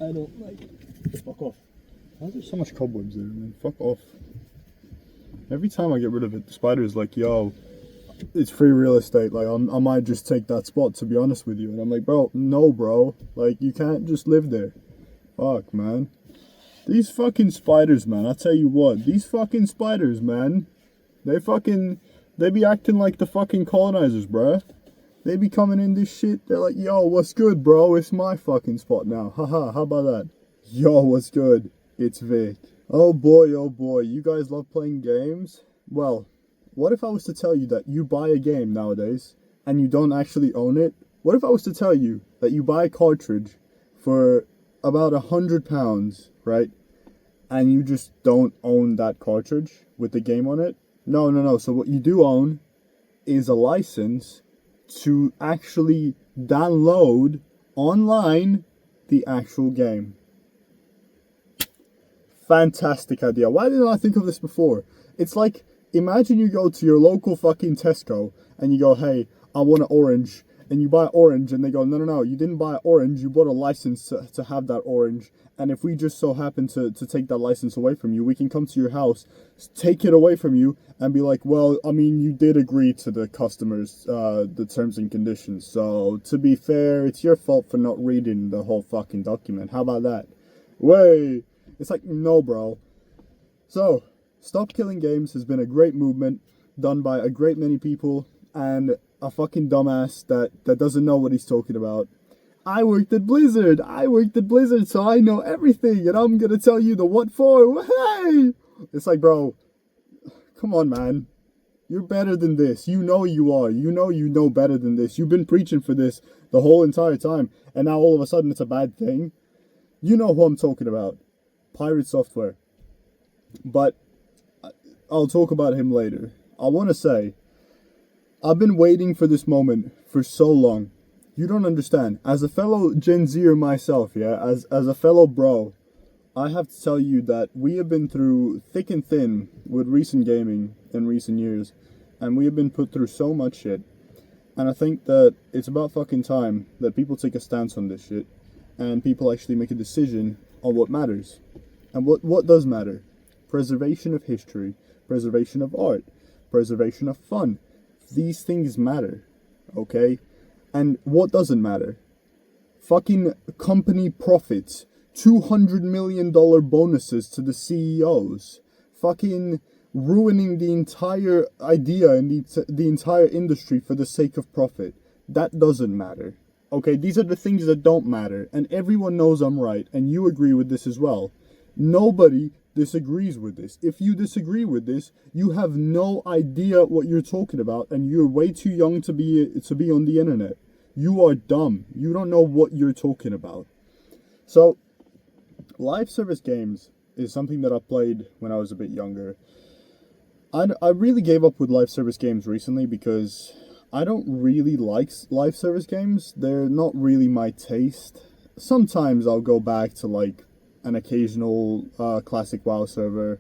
I don't like it. Fuck off. Why is there so much cobwebs there, man? Fuck off. Every time I get rid of it, the spider is like, yo, it's free real estate. Like, I might just take that spot, to be honest with you. And I'm like, bro, no, bro. Like, you can't just live there. Fuck, man. These fucking spiders, man. I tell you what. These fucking spiders, man. They be acting like the fucking colonizers, bruh. They be coming in this shit. They're like, yo, what's good, bro? It's my fucking spot now. Haha, how about that? Yo, what's good? It's Vic. Oh boy, you guys love playing games? Well, what if I was to tell you that you buy a game nowadays and you don't actually own it? What if I was to tell you that you buy a cartridge for about £100, right? And you just don't own that cartridge with the game on it? No. So what you do own is a license to actually download online the actual game. Fantastic idea. Why didn't I think of this before? It's like, imagine you go to your local fucking Tesco and you go, hey, I want an orange. And you buy orange and they go, no, you didn't buy orange. You bought a license to have that orange. And if we just so happen to take that license away from you, we can come to your house, take it away from you and be like, well, I mean, you did agree to the customers, the terms and conditions. So to be fair, it's your fault for not reading the whole fucking document. How about that? Way. It's like, no, bro. So, Stop Killing Games has been a great movement done by a great many people and a fucking dumbass that doesn't know what he's talking about. I worked at Blizzard, so I know everything, and I'm gonna tell you the what for. Hey! It's like, bro, come on, man. You're better than this. You know you are. You know better than this. You've been preaching for this the whole entire time, and now all of a sudden it's a bad thing. You know who I'm talking about. Pirate Software. But I'll talk about him later. I want to say, I've been waiting for this moment for so long. You don't understand. As a fellow Gen Zer myself, yeah, as a fellow bro, I have to tell you that we have been through thick and thin with recent gaming in recent years, and we have been put through so much shit. And I think that it's about fucking time that people take a stance on this shit, and people actually make a decision on what matters. And what does matter? Preservation of history, preservation of art, preservation of fun. These things matter, okay? And what doesn't matter? Fucking company profits, $200 million bonuses to the CEOs, fucking ruining the entire idea and the entire industry for the sake of profit. That doesn't matter. Okay, these are the things that don't matter, and everyone knows I'm right, and you agree with this as well. Nobody disagrees with this. If you disagree with this, you have no idea what you're talking about, and you're way too young to be on the internet. You are dumb. You don't know what you're talking about. So, live service games is something that I played when I was a bit younger. I really gave up with live service games recently because I don't really like live service games. They're not really my taste. Sometimes I'll go back to like an occasional classic WoW server,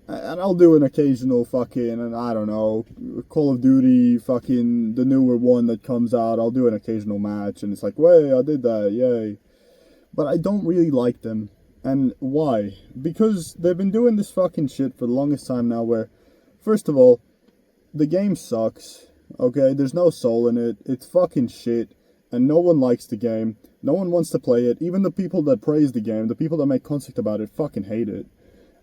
and I'll do an occasional fucking, and I don't know, Call of Duty, fucking the newer one that comes out. I'll do an occasional match, and it's like, way, I did that, yay. But I don't really like them. And why? Because they've been doing this fucking shit for the longest time now where, first of all, the game sucks, okay? There's no soul in it. It's fucking shit, and no one likes the game. No one wants to play it. Even the people that praise the game, the people that make content about it, fucking hate it.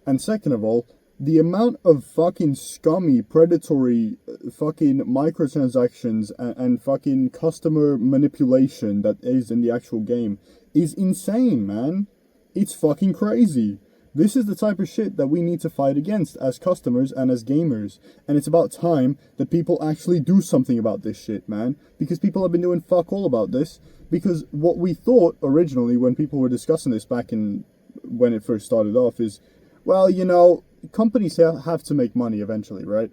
And second of all, the amount of fucking scummy, predatory, fucking microtransactions and fucking customer manipulation that is in the actual game is insane, man. It's fucking crazy. This is the type of shit that we need to fight against as customers and as gamers. And it's about time that people actually do something about this shit, man. Because people have been doing fuck all about this. Because what we thought originally when people were discussing this back in when it first started off is, well, you know, companies have to make money eventually, right?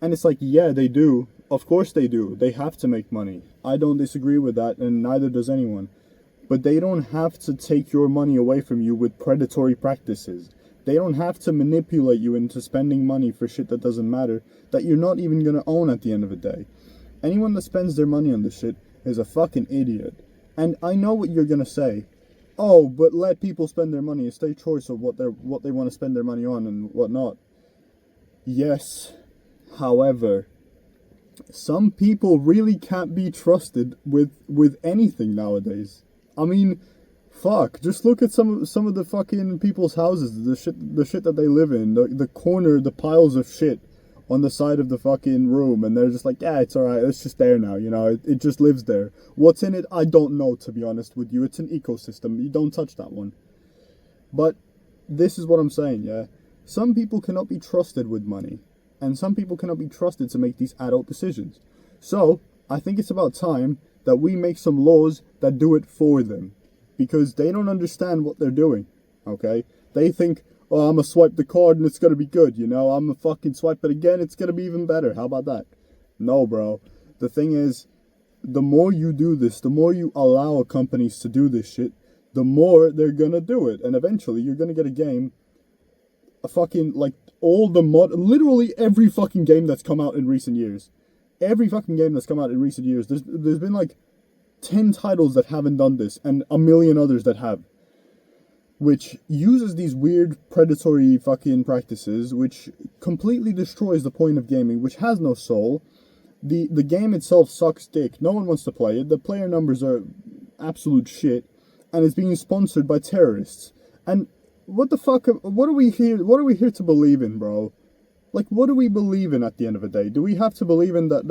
And it's like, yeah, they do. Of course they do. They have to make money. I don't disagree with that, and neither does anyone. But they don't have to take your money away from you with predatory practices. They don't have to manipulate you into spending money for shit that doesn't matter, that you're not even gonna own at the end of the day. Anyone that spends their money on this shit is a fucking idiot. And I know what you're gonna say. oh, but let people spend their money. It's their choice of what they want to spend their money on and whatnot. Yes, however, some people really can't be trusted with anything nowadays. I mean, fuck, just look at some of the fucking people's houses, the shit that they live in, the piles of shit on the side of the fucking room, and they're just like, yeah, it's alright, it's just there now, you know, it just lives there. What's in it, I don't know, to be honest with you. It's an ecosystem, you don't touch that one. But this is what I'm saying, yeah? Some people cannot be trusted with money, and some people cannot be trusted to make these adult decisions. So, I think it's about time that we make some laws that do it for them, because they don't understand what they're doing, okay? They think, oh, I'm gonna swipe the card and it's gonna be good, you know? I'm gonna fucking swipe it again, it's gonna be even better. How about that? No, bro. The thing is, the more you do this, the more you allow companies to do this shit, the more they're gonna do it. And eventually, you're gonna get a game, a fucking, like, literally every fucking game that's come out in recent years. Every fucking game that's come out in recent years, there's been, like, 10 titles that haven't done this, and a million others that have. Which uses these weird predatory fucking practices, which completely destroys the point of gaming, which has no soul. The game itself sucks dick. No one wants to play it. The player numbers are absolute shit, and it's being sponsored by terrorists. And what the fuck? What are we here to believe in, bro? Like, what do we believe in at the end of the day? Do we have to believe in that?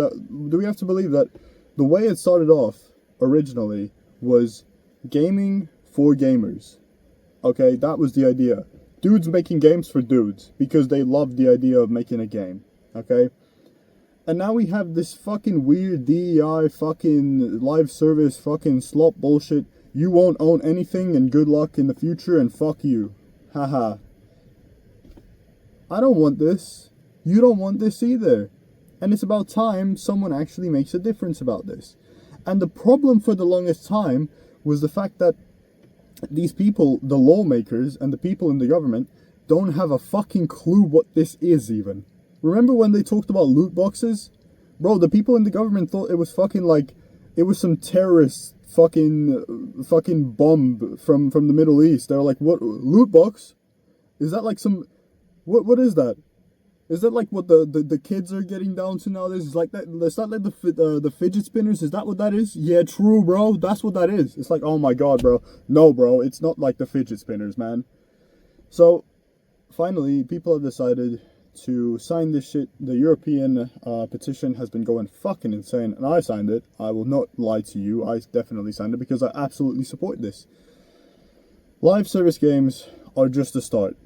Do we have to believe that the way it started off originally was gaming for gamers? Okay, that was the idea. Dudes making games for dudes because they loved the idea of making a game. Okay? And now we have this fucking weird DEI fucking live service fucking slop bullshit. You won't own anything and good luck in the future and fuck you. Haha. I don't want this. You don't want this either. And it's about time someone actually makes a difference about this. And the problem for the longest time was the fact that these people, the lawmakers and the people in the government, don't have a fucking clue what this is even. Remember when they talked about loot boxes? Bro, the people in the government thought it was fucking like, it was some terrorist fucking bomb from the Middle East. They were like, what, loot box? Is that like some, what is that? Is that like what the kids are getting down to nowadays? Is like that? Is that like the fidget spinners? Is that what that is? Yeah, true, bro. That's what that is. It's like, oh my god, bro. No, bro. It's not like the fidget spinners, man. So, finally, people have decided to sign this shit. The European petition has been going fucking insane, and I signed it. I will not lie to you. I definitely signed it because I absolutely support this. Live service games are just a start.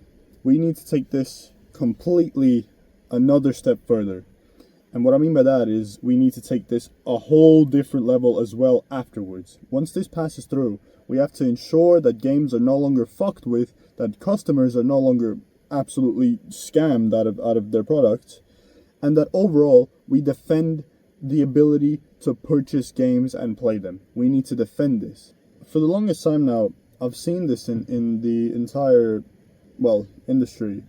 We need to take this completely another step further. And what I mean by that is we need to take this a whole different level as well afterwards. Once this passes through, we have to ensure that games are no longer fucked with, that customers are no longer absolutely scammed out of their products, and that overall we defend the ability to purchase games and play them. We need to defend this. For the longest time now, I've seen this in the entire, industry,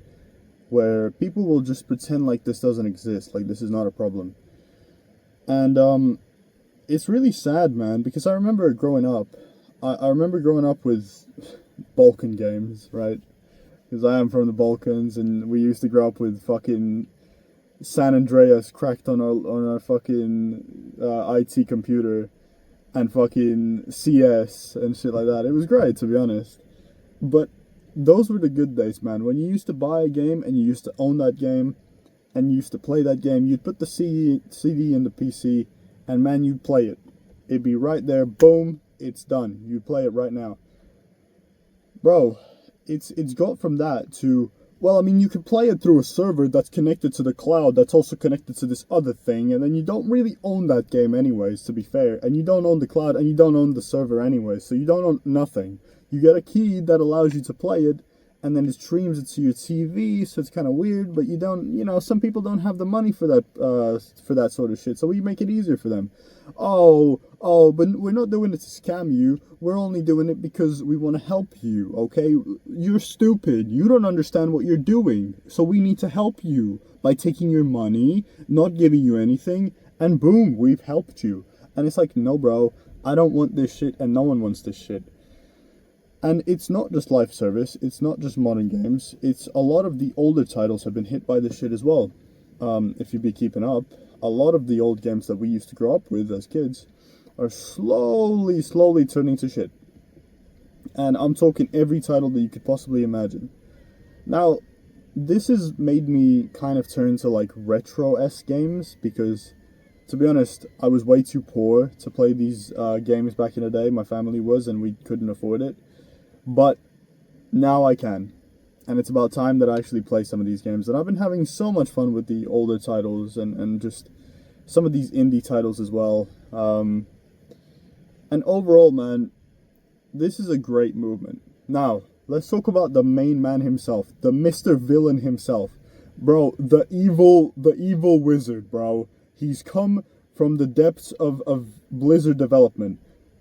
where people will just pretend like this doesn't exist, like this is not a problem. And it's really sad, man, because I remember growing up, I remember growing up with Balkan games, right? Because I am from the Balkans, and we used to grow up with fucking San Andreas cracked on our fucking IT computer, and fucking CS and shit like that. It was great, to be honest. But those were the good days, man. When you used to buy a game and you used to own that game and you used to play that game, you'd put the CD in the PC and, man, you'd play it. It'd be right there, boom, it's done. You play it right now. Bro, it's got from that to, you could play it through a server that's connected to the cloud that's also connected to this other thing, and then you don't really own that game anyways, to be fair. And you don't own the cloud and you don't own the server anyways, so you don't own nothing. You get a key that allows you to play it, and then it streams it to your TV, so it's kind of weird, but you don't, some people don't have the money for that sort of shit, so we make it easier for them. Oh, but we're not doing it to scam you, we're only doing it because we want to help you, okay? You're stupid, you don't understand what you're doing, so we need to help you by taking your money, not giving you anything, and boom, we've helped you. And it's like, no bro, I don't want this shit, and no one wants this shit. And it's not just live service, it's not just modern games, it's a lot of the older titles have been hit by this shit as well. If you've been keeping up, a lot of the old games that we used to grow up with as kids are slowly turning to shit. And I'm talking every title that you could possibly imagine. Now, this has made me kind of turn to like retro-esque games because, to be honest, I was way too poor to play these games back in the day. My family was, and we couldn't afford it. But now I can. And it's about time that I actually play some of these games. And I've been having so much fun with the older titles and just some of these indie titles as well. And overall, man, this is a great movement. Now, let's talk about the main man himself, the Mr. Villain himself. Bro, the evil wizard, bro. He's come from the depths of Blizzard development.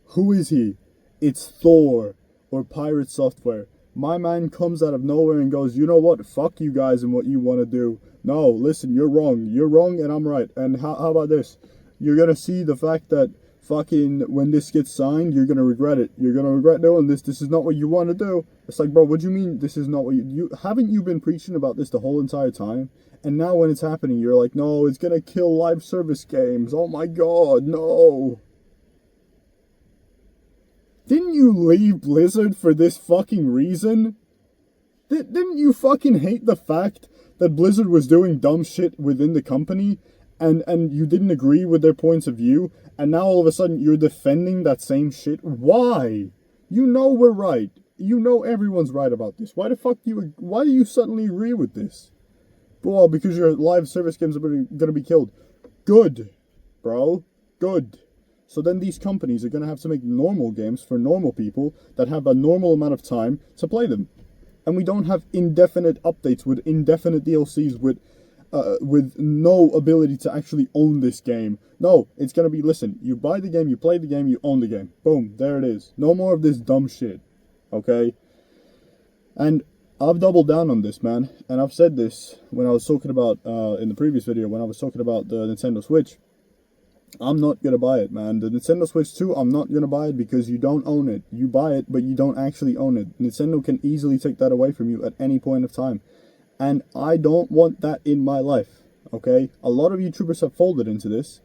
Who is he? It's Thor, or Pirate Software. My man comes out of nowhere and goes, you know what, fuck you guys and what you want to do. No, listen, you're wrong and I'm right. And how about this? You're gonna see the fact that fucking when this gets signed, you're gonna regret it. You're gonna regret doing this. This is not what you want to do. It's like, bro, what do you mean this is not what you haven't you been preaching about this the whole entire time? And now when it's happening, you're like, no, it's gonna kill live service games. Oh my god, no. Didn't you leave Blizzard for this fucking reason? Didn't you fucking hate the fact that Blizzard was doing dumb shit within the company and you didn't agree with their points of view, and now all of a sudden you're defending that same shit? Why? You know we're right. You know everyone's right about this. Why do you suddenly agree with this? Well, because your live service games are gonna be killed. Good, bro. Good. So then these companies are going to have to make normal games for normal people that have a normal amount of time to play them. And we don't have indefinite updates with indefinite DLCs with no ability to actually own this game. No, it's going to be, listen, you buy the game, you play the game, you own the game. Boom, there it is. No more of this dumb shit. Okay? And I've doubled down on this, man. And I've said this when I was talking about, in the previous video, when I was talking about the Nintendo Switch. I'm not going to buy it, man. The Nintendo Switch 2, I'm not going to buy it because you don't own it. You buy it, but you don't actually own it. Nintendo can easily take that away from you at any point of time. And I don't want that in my life, okay? A lot of YouTubers have folded into this,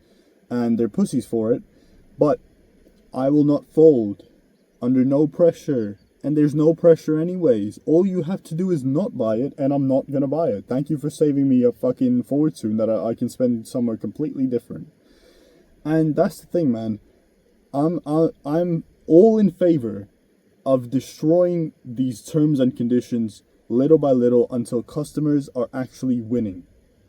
and they're pussies for it. But I will not fold under no pressure. And there's no pressure anyways. All you have to do is not buy it, and I'm not going to buy it. Thank you for saving me a fucking fortune that I can spend somewhere completely different. And that's the thing, man. I'm all in favor of destroying these terms and conditions little by little until customers are actually winning.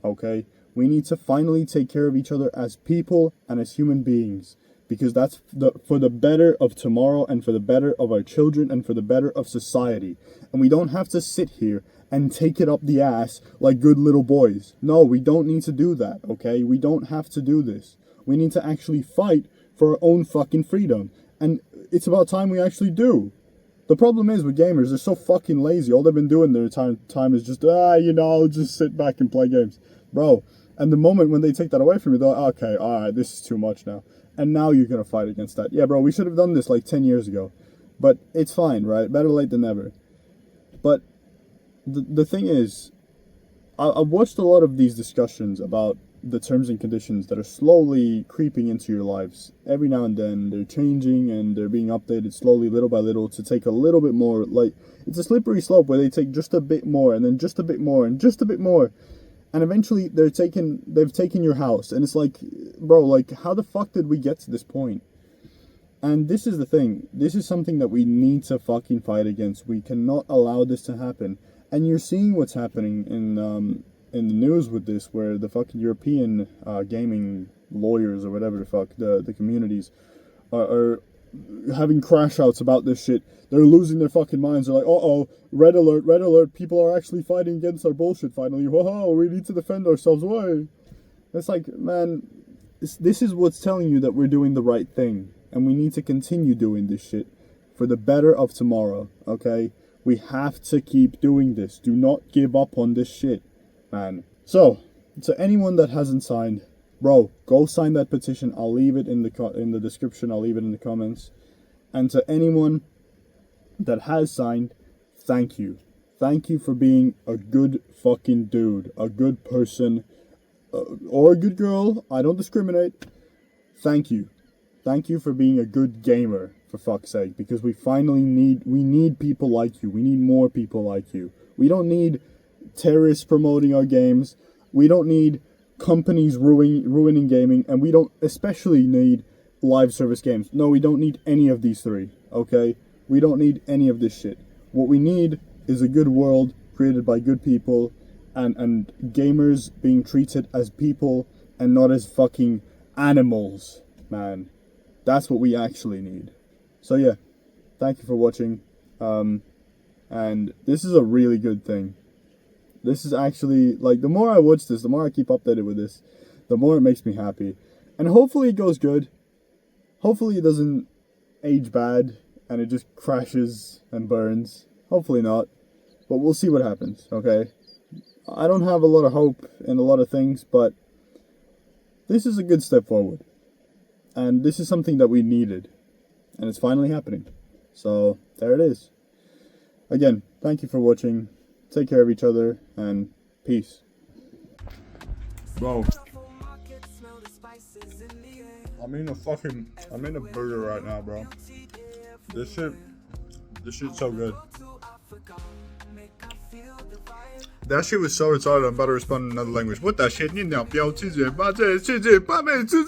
Okay? We need to finally take care of each other as people and as human beings, because that's for the better of tomorrow and for the better of our children and for the better of society. And we don't have to sit here and take it up the ass like good little boys. No, we don't need to do that, okay? We don't have to do this. We need to actually fight for our own fucking freedom. And it's about time we actually do. The problem is with gamers, they're so fucking lazy. All they've been doing their time is just, just sit back and play games. Bro, and the moment when they take that away from you, they're like, okay, alright, this is too much now. And now you're going to fight against that. Yeah, bro, we should have done this like 10 years ago. But it's fine, right? Better late than never. But the thing is, I've watched a lot of these discussions about the terms and conditions that are slowly creeping into your lives. Every now and then they're changing and they're being updated slowly, little by little, to take a little bit more. Like, it's a slippery slope where they take just a bit more and then just a bit more and just a bit more, and eventually they've taken your house. And it's like, bro, like, how the fuck did we get to this point? And this is the thing. This is something that we need to fucking fight against. We cannot allow this to happen. And you're seeing what's happening in the news with this, where the fucking European gaming lawyers or whatever the fuck, the communities are having crash outs about this shit. They're losing their fucking minds. They're like, uh-oh, red alert, people are actually fighting against our bullshit finally. Whoa, we need to defend ourselves. Why? It's like, man, this is what's telling you that we're doing the right thing. And we need to continue doing this shit for the better of tomorrow, okay? We have to keep doing this. Do not give up on this shit, man. So, to anyone that hasn't signed, bro, go sign that petition. I'll leave it in the description. I'll leave it in the comments. And to anyone that has signed, thank you. Thank you for being a good fucking dude, a good person, or a good girl. I don't discriminate. Thank you. Thank you for being a good gamer, for fuck's sake, because we need people like you. We need more people like you. We don't need terrorists promoting our games. We don't need companies ruining gaming, and we don't especially need live service games. No, we don't need any of these three, okay? We don't need any of this shit. What we need is a good world created by good people, and gamers being treated as people and not as fucking animals, man. That's what we actually need. So yeah, thank you for watching. And this is a really good thing. This is actually, like, the more I watch this, the more I keep updated with this, the more it makes me happy. And hopefully it goes good. Hopefully it doesn't age bad and it just crashes and burns. Hopefully not. But we'll see what happens, okay? I don't have a lot of hope in a lot of things, but this is a good step forward. And this is something that we needed. And it's finally happening. So, there it is. Again, thank you for watching. Take care of each other, and peace. Bro. I'm in a burger right now, bro. This shit's so good. That shit was so retarded, I'm about to respond in another language. What that shit? 你鸟标拒绝把这世界把美出